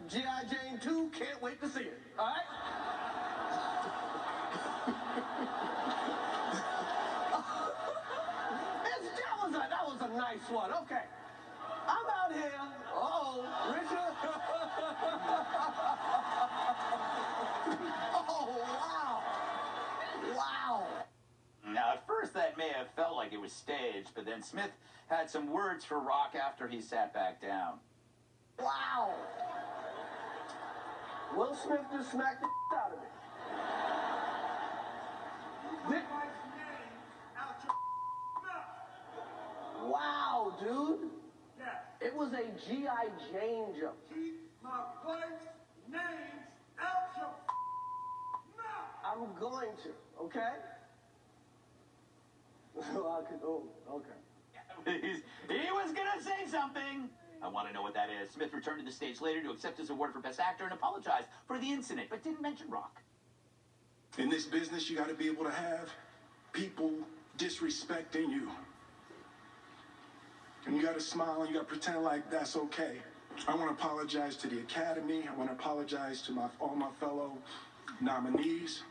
G.I. Jane 2, can't wait to see it. All right? that was a nice one. Okay. I'm out here. Uh-oh, Richard. Oh, wow. Wow. Now, at first, that may have felt like it was staged, but then Smith had some words for Rock after he sat back down. Wow. Will Smith just smacked the out of me. Wow, dude. Yeah. It was a G.I. Jane joke. Keep my wife's names out your mouth. I'm going to, okay? Okay. He was gonna say something. I want to know what that is. Smith returned to the stage later to accept his award for Best Actor and apologize for the incident, but didn't mention Rock. In this business, you got to be able to have people disrespecting you. And you got to smile and you got to pretend like that's okay. I want to apologize to the Academy. I want to apologize to all my fellow nominees.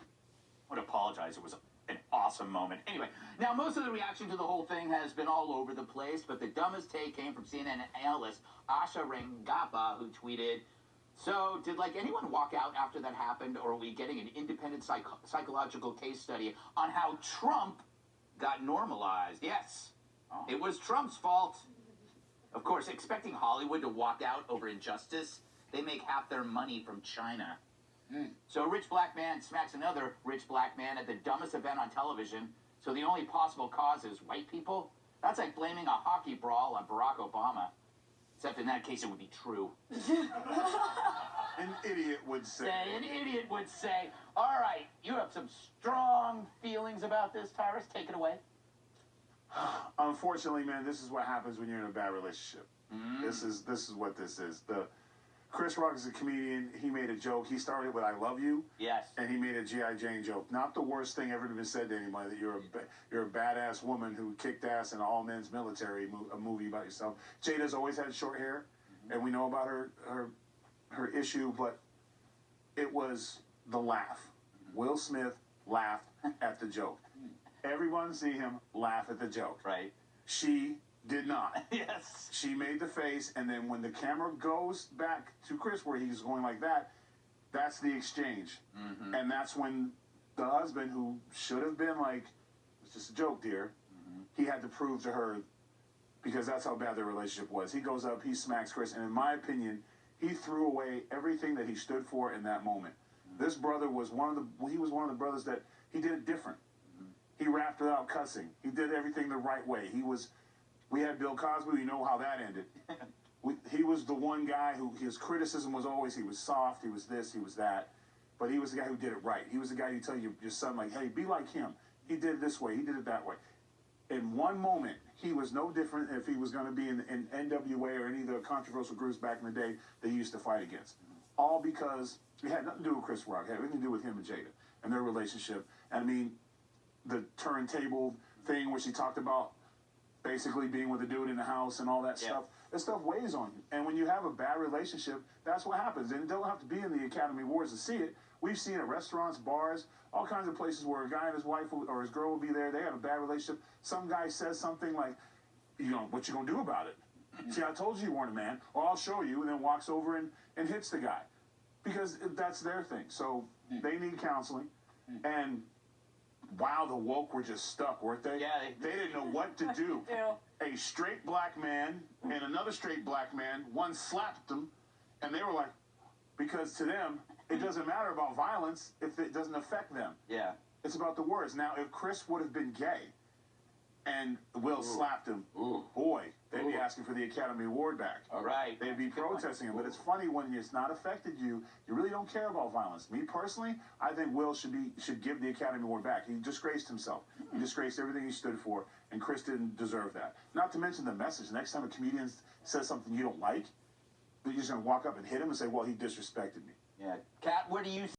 I would apologize. It was an awesome moment. Anyway, now most of the reaction to the whole thing has been all over the place, but the dumbest take came from CNN analyst Asha Rangappa, who tweeted, "So, did anyone walk out after that happened, or are we getting an independent psychological case study on how Trump got normalized?" Yes, it was Trump's fault. Of course, expecting Hollywood to walk out over injustice, they make half their money from China. So a rich black man smacks another rich black man at the dumbest event on television, so the only possible cause is white people? That's like blaming a hockey brawl on Barack Obama. Except in that case, it would be true. An idiot would say. An idiot would say. All right, you have some strong feelings about this, Tyrus. Take it away. Unfortunately, man, this is what happens when you're in a bad relationship. This is what this is. Chris Rock is a comedian. He made a joke. He started with "I love you." Yes. And he made a G.I. Jane joke. Not the worst thing ever been said to anybody, that you're a badass woman who kicked ass in an all-men's military, a movie about yourself. Jada's always had short hair, and we know about her issue, but it was the laugh. Will Smith laughed at the joke. Everyone see him laugh at the joke. Right. She did not. Yes. She made the face, and then when the camera goes back to Chris where he's going like that, that's the exchange. And that's when the husband, who should have been like, "It's just a joke, dear," he had to prove to her, because that's how bad their relationship was. He goes up, he smacks Chris, and in my opinion, he threw away everything that he stood for in that moment. This brother was one of the brothers that he did it different. He rapped without cussing. He did everything the right way. We had Bill Cosby. We know how that ended. He was the one guy who his criticism was always he was soft, he was this, he was that. But he was the guy who did it right. He was the guy who tell your son, like, hey, be like him. He did it this way. He did it that way. In one moment, he was no different if he was going to be in NWA or any of the controversial groups back in the day that he used to fight against. All because it had nothing to do with Chris Rock. It had everything to do with him and Jada and their relationship. And I mean, the turntable thing where she talked about basically being with a dude in the house and all that stuff. That stuff weighs on you. And when you have a bad relationship, that's what happens. And it don't have to be in the Academy Awards to see it. We've seen it at restaurants, bars, all kinds of places where a guy and his wife or his girl will be there. They have a bad relationship. Some guy says something like, what you gonna do about it? See, I told you weren't a man. Or I'll show you, and then walks over and hits the guy. Because that's their thing. So they need counseling. And wow, the woke were just stuck, weren't they? Yeah. They didn't know what to do. A straight black man and another straight black man, one slapped them, and they were like, because to them, it doesn't matter about violence if it doesn't affect them. Yeah. It's about the words. Now, if Chris would have been gay and Will slapped him, boy, they'd be asking for the Academy Award back. All right. They'd be protesting him. But it's funny when it's not affected you, you really don't care about violence. Me personally, I think Will should give the Academy Award back. He disgraced himself. He disgraced everything he stood for, and Chris didn't deserve that. Not to mention the message. Next time a comedian says something you don't like, you're just going to walk up and hit him and say, well, he disrespected me. Yeah. Kat, where do you